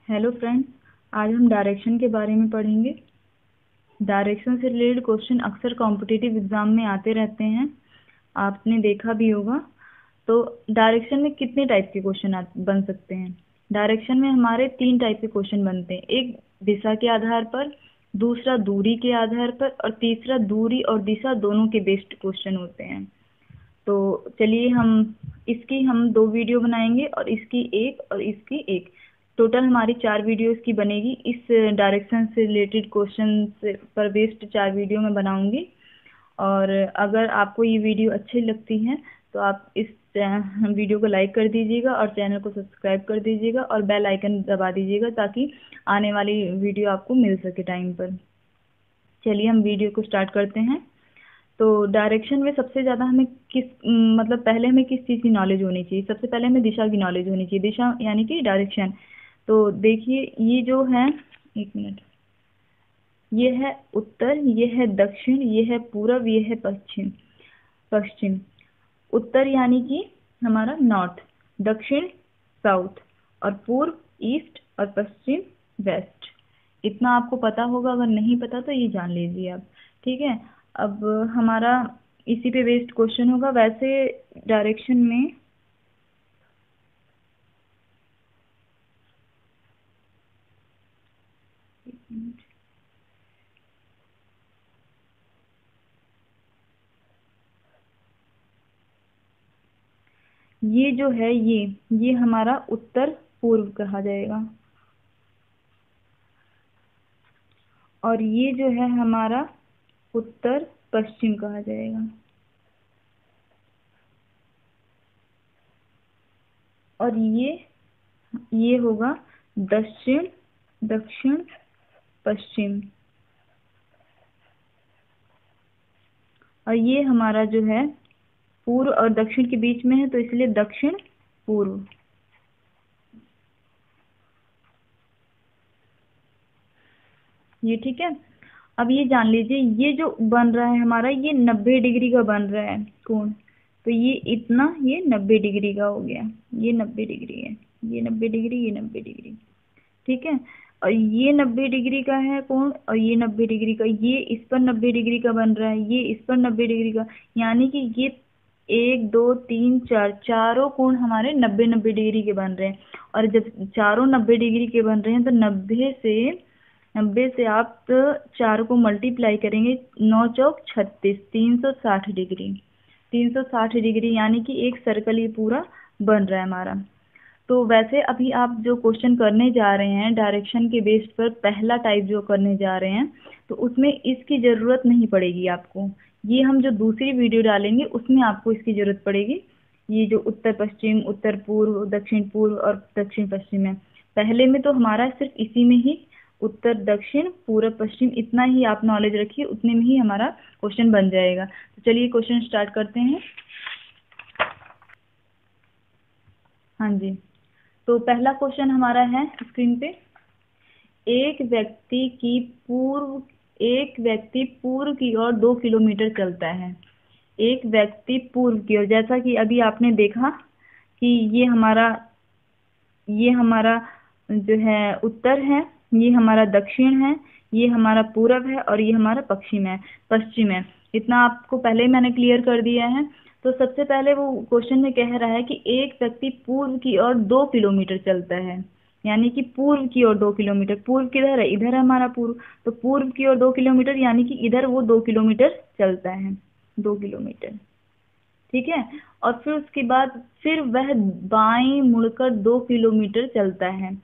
Hello friends, आज हम direction के बारे में पढ़ेंगे। डायरेक्शन से रिलेटेड क्वेश्चन अक्सर कॉम्पिटिटिव एग्जाम में आते रहते हैं, आपने देखा भी होगा। तो डायरेक्शन में कितने टाइप के क्वेश्चन बन सकते हैं? डायरेक्शन में हमारे 3 टाइप के क्वेश्चन बनते हैं। एक दिशा के आधार पर, दूसरा दूरी के आधार पर और तीसरा दूरी और दिशा दोनों के बेस्ड क्वेश्चन होते हैं। तो चलिए हम 2 वीडियो बनाएंगे और इसकी एक और इसकी एक, टोटल हमारी 4 वीडियोस की बनेगी। इस डायरेक्शन से रिलेटेड क्वेश्चन पर बेस्ड 4 वीडियो मैं बनाऊंगी। और अगर आपको ये वीडियो अच्छी लगती हैं तो आप इस वीडियो को लाइक कर दीजिएगा और चैनल को सब्सक्राइब कर दीजिएगा और बेल आइकन दबा दीजिएगा ताकि आने वाली वीडियो आपको मिल सके टाइम पर। चलिए हम वीडियो को स्टार्ट करते हैं। तो डायरेक्शन में सबसे ज़्यादा हमें पहले हमें किस चीज़ की नॉलेज होनी चाहिए? सबसे पहले हमें दिशा की नॉलेज होनी चाहिए। दिशा यानी कि डायरेक्शन। तो देखिए, ये जो है, एक मिनट, ये है उत्तर, ये है दक्षिण, ये है पूरब, ये है पश्चिम। पश्चिम, उत्तर यानी कि हमारा नॉर्थ, दक्षिण साउथ, और पूर्व ईस्ट और पश्चिम वेस्ट। इतना आपको पता होगा, अगर नहीं पता तो ये जान लीजिए आप। ठीक है, अब हमारा इसी पे बेस्ड क्वेश्चन होगा। वैसे डायरेक्शन में ये जो है, ये हमारा उत्तर पूर्व कहा जाएगा, और ये जो है हमारा उत्तर पश्चिम कहा जाएगा, और ये होगा दक्षिण, दक्षिण पश्चिम, और ये हमारा जो है पूर्व और दक्षिण के बीच में है तो इसलिए दक्षिण पूर्व। ये ठीक है। अब ये जान लीजिए, ये जो बन रहा है हमारा, ये 90 डिग्री का बन रहा है कोण। तो ये इतना, ये 90 डिग्री का हो गया, ये 90 डिग्री है, ये 90 डिग्री, ये 90 डिग्री। ठीक है, और ये 90 डिग्री का है कोण, और ये 90 डिग्री का, ये इस पर 90 डिग्री का बन रहा है, ये इस पर 90 डिग्री का। यानी कि ये 1 2 3 4, चारों कोण हमारे 90-90 डिग्री के बन रहे हैं। और जब चारों 90 डिग्री के बन रहे हैं तो 90 से आप चार को मल्टीप्लाई करेंगे, 9 चौक 36, 360 डिग्री। 360 डिग्री यानी कि एक सर्कल ये पूरा बन रहा है हमारा। तो वैसे अभी आप जो क्वेश्चन करने जा रहे हैं डायरेक्शन के बेस पर, पहला टाइप जो करने जा रहे हैं, तो उसमें इसकी ज़रूरत नहीं पड़ेगी आपको। ये हम जो दूसरी वीडियो डालेंगे उसमें आपको इसकी ज़रूरत पड़ेगी। ये जो उत्तर पश्चिम, उत्तर पूर्व, दक्षिण पूर्व और दक्षिण पश्चिम है, पहले में तो हमारा सिर्फ इसी में ही उत्तर दक्षिण पूर्व पश्चिम, इतना ही आप नॉलेज रखिए, उतने में ही हमारा क्वेश्चन बन जाएगा। तो चलिए क्वेश्चन स्टार्ट करते हैं। हाँ जी, तो पहला क्वेश्चन हमारा है स्क्रीन पे। एक व्यक्ति पूर्व की ओर 2 किलोमीटर चलता है। एक व्यक्ति पूर्व की ओर, जैसा कि अभी आपने देखा कि ये हमारा जो है उत्तर है, ये हमारा दक्षिण है, ये हमारा पूरब है और ये हमारा पश्चिम है। इतना आपको पहले ही मैंने क्लियर कर दिया है। तो सबसे पहले वो क्वेश्चन में कह रहा है कि एक व्यक्ति पूर्व की ओर 2 किलोमीटर चलता है, यानी कि पूर्व की ओर 2 किलोमीटर। पूर्व किधर है? इधर है हमारा पूर्व। तो पूर्व की ओर 2 किलोमीटर यानी कि इधर वो 2 किलोमीटर चलता है, 2 किलोमीटर। ठीक है, और फिर उसके बाद फिर वह बाएं मुड़कर 2 किलोमीटर चलता है।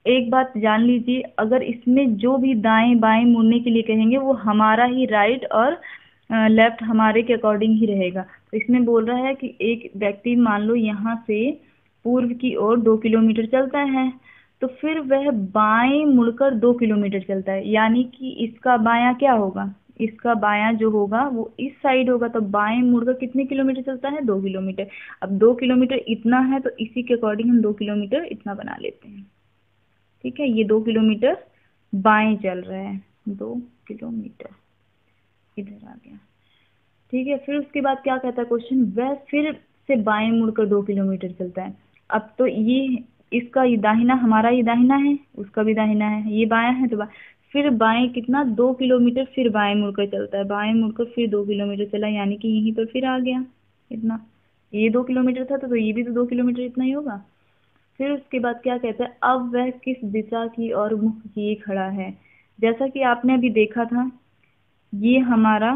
एक बात जान लीजिए, अगर इसमें जो भी दाएं बाएं मुड़ने के लिए कहेंगे वो हमारा ही राइट और लेफ्ट हमारे के अकॉर्डिंग ही रहेगा। तो इसमें बोल रहा है कि एक व्यक्ति मान लो यहाँ से पूर्व की ओर 2 किलोमीटर चलता है, तो फिर वह बाएं मुड़कर 2 किलोमीटर चलता है, यानी कि इसका बायां क्या होगा? इसका बायां जो होगा वो इस साइड होगा। तो बाएं मुड़कर कितने किलोमीटर चलता है? 2 किलोमीटर। अब 2 किलोमीटर इतना है तो इसी के अकॉर्डिंग हम 2 किलोमीटर इतना बना लेते हैं। ठीक है, ये 2 किलोमीटर बाएं चल रहा है, 2 किलोमीटर इधर आ गया। ठीक है, फिर उसके बाद क्या कहता है क्वेश्चन? वह फिर से बाएं मुड़कर 2 किलोमीटर चलता है। अब तो ये इसका ये दाहिना, हमारा ये दाहिना है, उसका भी दाहिना है, ये बायां है तो फिर बाएं कितना 2 किलोमीटर फिर बाएं मुड़कर चलता है, बाएं मुड़कर फिर 2 किलोमीटर चला, यानी कि यहीं पर फिर आ गया इतना। ये 2 किलोमीटर था तो ये भी तो 2 किलोमीटर इतना ही होगा। फिर उसके बाद क्या कहता है, अब वह किस दिशा की ओर मुख किए खड़ा है। जैसा कि आपने अभी देखा था, ये हमारा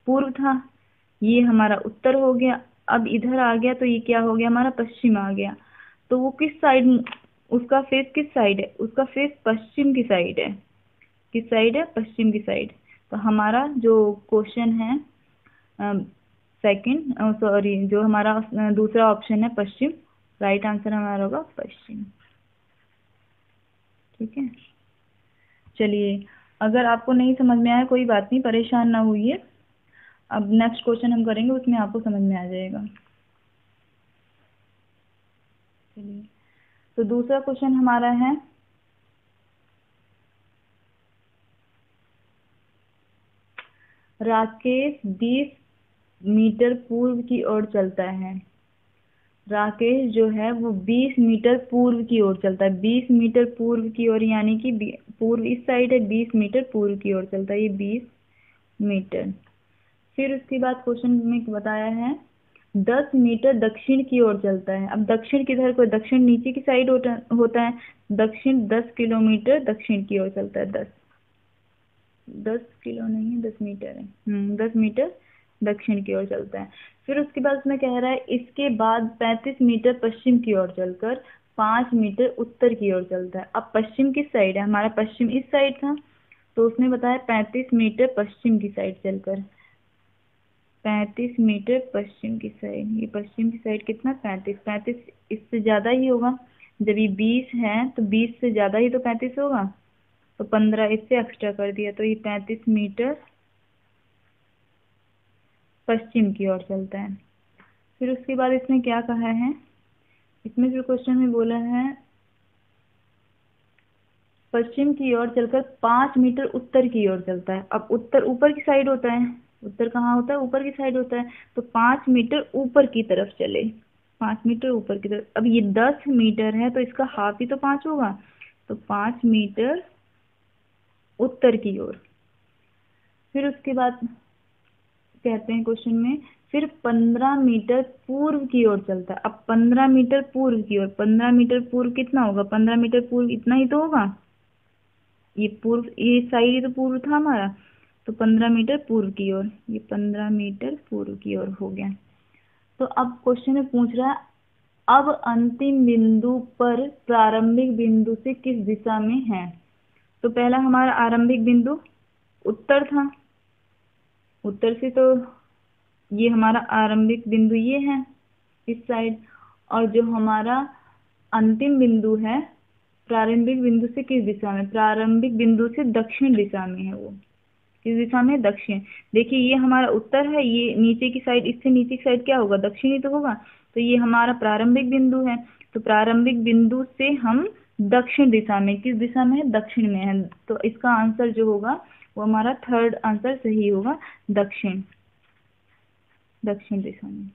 पूर्व था, ये हमारा उत्तर हो गया, अब इधर आ गया तो ये क्या हो गया, हमारा पश्चिम आ गया। तो वो किस साइड, उसका फेस किस साइड है, उसका फेस पश्चिम की साइड है। किस साइड है, पश्चिम की साइड। तो हमारा जो क्वेश्चन है सेकंड, सॉरी, जो हमारा दूसरा ऑप्शन है पश्चिम, राइट आंसर हमारा होगा पश्चिम। ठीक है, चलिए, अगर आपको नहीं समझ में आया कोई बात नहीं, परेशान ना होइए। अब नेक्स्ट क्वेश्चन हम करेंगे, उसमें आपको समझ में आ जाएगा। चलिए, तो दूसरा क्वेश्चन हमारा है, राकेश 20 मीटर पूर्व की ओर चलता है। राकेश जो है वो 20 मीटर पूर्व की ओर चलता है, 20 मीटर पूर्व की ओर, यानी कि पूर्व इस साइड है, 20 मीटर पूर्व की ओर चलता है, ये 20 मीटर। फिर उसके बाद क्वेश्चन में बताया है 10 मीटर दक्षिण की ओर चलता है। अब दक्षिण किधर को, दक्षिण नीचे की साइड होता है, दक्षिण 10 किलोमीटर दक्षिण की ओर चलता है, 10 किलो नहीं है, 10 मीटर है, 10 मीटर दक्षिण की ओर चलता है। फिर उसके बाद उसमें कह रहा है इसके बाद 35 मीटर पश्चिम की ओर चलकर 5 मीटर उत्तर की ओर चलता है। अब पश्चिम किस साइड है, हमारा पश्चिम इस साइड था, तो उसने बताया 35 मीटर पश्चिम की साइड चलकर, 35 मीटर पश्चिम की साइड, ये पश्चिम की साइड कितना, 35, 35 इससे ज्यादा ही होगा, जब ये 20 है तो 20 से ज्यादा ही तो 35 होगा, तो 15 इससे एक्स्ट्रा कर दिया, तो ये 35 मीटर पश्चिम की ओर चलता है। फिर उसके बाद इसने क्या कहा है, इसमें जो क्वेश्चन में बोला है पश्चिम की ओर चलकर 5 मीटर उत्तर की ओर चलता है। अब उत्तर ऊपर की साइड होता है, उत्तर कहाँ होता है, ऊपर की साइड होता है, तो 5 मीटर ऊपर की तरफ चले, 5 मीटर ऊपर की तरफ। अब ये 10 मीटर है तो इसका हाफ ही तो 5 होगा, तो 5 मीटर उत्तर की ओर। फिर उसके बाद कहते हैं क्वेश्चन में, फिर 15 मीटर पूर्व की ओर चलता है। अब 15 मीटर पूर्व की ओर, 15 मीटर पूर्व कितना होगा, 15 मीटर पूर्व इतना ही तो होगा, ये पूर्व, ये साइड ही तो पूर्व था हमारा, तो 15 मीटर पूर्व की ओर, ये 15 मीटर पूर्व की ओर हो गया। तो अब क्वेश्चन में पूछ रहा है, अब अंतिम बिंदु पर प्रारंभिक बिंदु से किस दिशा में है। तो पहला हमारा आरंभिक बिंदु उत्तर था, उत्तर से तो ये हमारा आरंभिक बिंदु ये है इस साइड, और जो हमारा अंतिम बिंदु है प्रारंभिक बिंदु से किस दिशा में, प्रारंभिक बिंदु से दक्षिण दिशा में है, वो किस दिशा में, दक्षिण। देखिए ये हमारा उत्तर है, ये नीचे की साइड, इससे नीचे की साइड क्या होगा, दक्षिण ही तो होगा, तो ये हमारा प्रारंभिक बिंदु है, तो प्रारंभिक बिंदु से हम दक्षिण दिशा में, किस दिशा में है, दक्षिण में है, तो इसका आंसर जो होगा वो हमारा थर्ड आंसर सही होगा, दक्षिण, दक्षिण दिशा में।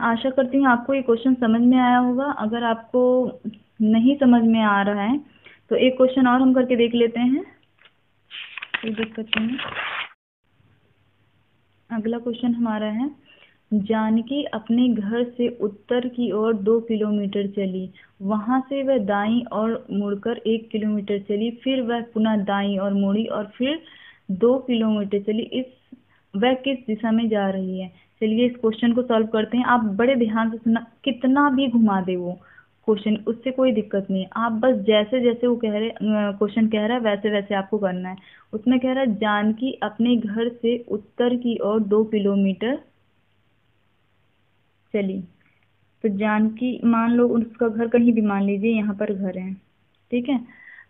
आशा करती हूँ आपको ये क्वेश्चन समझ में आया होगा। अगर आपको नहीं समझ में आ रहा है तो एक क्वेश्चन और हम करके देख लेते हैं, कोई दिक्कत नहीं। अगला क्वेश्चन हमारा है, जानकी अपने घर से उत्तर की ओर 2 किलोमीटर चली, वहां से वह दाईं ओर मुड़कर 1 किलोमीटर चली, फिर वह पुनः दाईं ओर मुड़ी और फिर 2 किलोमीटर चली, वह किस दिशा में जा रही है। चलिए इस क्वेश्चन को सॉल्व करते हैं। आप बड़े ध्यान से सुनना, कितना भी घुमा दे वो क्वेश्चन, उससे कोई दिक्कत नहीं है, आप बस जैसे जैसे वो कह रहे क्वेश्चन कह रहा है वैसे वैसे आपको करना है। उसमें कह रहा है जानकी अपने घर से उत्तर की ओर 2 किलोमीटर चली, तो जानकी, मान लो उसका घर कहीं भी, मान लीजिए यहाँ पर घर है, ठीक है,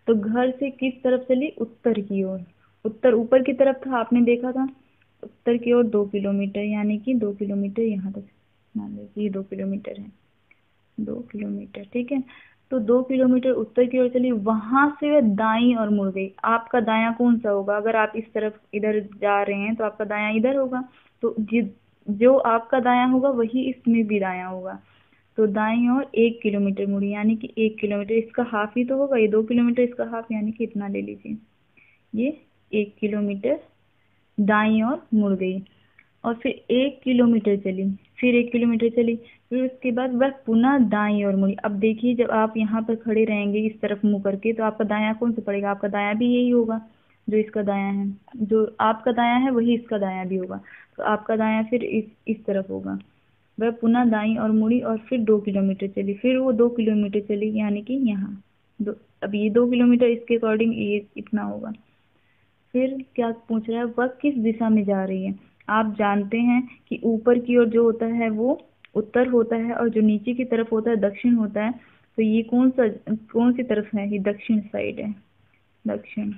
तो घर से किस तरफ चली, उत्तर की ओर, उत्तर ऊपर की तरफ था, आपने देखा था, उत्तर की ओर 2 किलोमीटर, यानी कि 2 किलोमीटर यहाँ तक, मान लीजिए ये 2 किलोमीटर है, 2 किलोमीटर, ठीक है, तो 2 किलोमीटर उत्तर की ओर चली, वहां से वह दाईं ओर मुड़ गई। आपका दायां कौन सा होगा, अगर आप इस तरफ इधर जा रहे हैं तो आपका दायां इधर होगा, तो जो आपका दायां होगा वही इसमें भी दायां होगा, तो दाईं ओर 1 किलोमीटर मुड़ी, यानी कि 1 किलोमीटर, इसका हाफ ही तो होगा, ये 2 किलोमीटर, इसका हाफ यानी कि इतना ले लीजिए। ये 1 किलोमीटर दाईं ओर मुड़ गई और फिर 1 किलोमीटर चली, फिर 1 किलोमीटर चली, फिर उसके बाद वह पुनः दाईं ओर मुड़ी। अब देखिए जब आप यहाँ पर खड़े रहेंगे इस तरफ मुँह करके, तो आपका दायां कौन सा पड़ेगा? आपका दायां भी यही होगा जो इसका दायां है, जो आपका दायां है वही इसका दायां भी होगा। तो आपका दायां फिर इस तरफ होगा। वह पुनः दाईं ओर मुड़ी और फिर 2 किलोमीटर चली, फिर वो 2 किलोमीटर चली, यानी कि यहाँ अब ये 2 किलोमीटर इसके अकॉर्डिंग ये इतना होगा। फिर क्या पूछ रहा है? वह किस दिशा में जा रही है? आप जानते हैं कि ऊपर की ओर जो होता है वो उत्तर होता है और जो नीचे की तरफ होता है दक्षिण होता है। तो ये कौन सी तरफ है? ये दक्षिण साइड है, दक्षिण।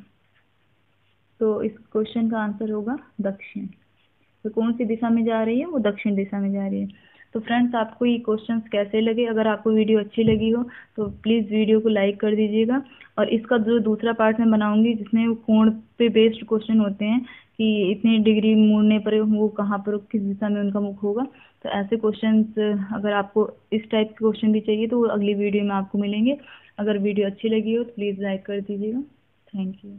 तो इस क्वेश्चन का आंसर होगा दक्षिण। तो कौन सी दिशा में जा रही है? वो दक्षिण दिशा में जा रही है। तो फ्रेंड्स, आपको ये क्वेश्चंस कैसे लगे? अगर आपको वीडियो अच्छी लगी हो तो प्लीज़ वीडियो को लाइक कर दीजिएगा, और इसका जो दूसरा पार्ट मैं बनाऊंगी जिसमें वो कोण पे बेस्ड क्वेश्चन होते हैं कि इतनी डिग्री मुड़ने पर वो कहाँ पर, किस दिशा में उनका मुख होगा। तो ऐसे क्वेश्चंस अगर आपको इस टाइप के क्वेश्चन भी चाहिए तो वो अगली वीडियो में आपको मिलेंगे। अगर वीडियो अच्छी लगी हो तो प्लीज़ लाइक कर दीजिएगा। Thank you.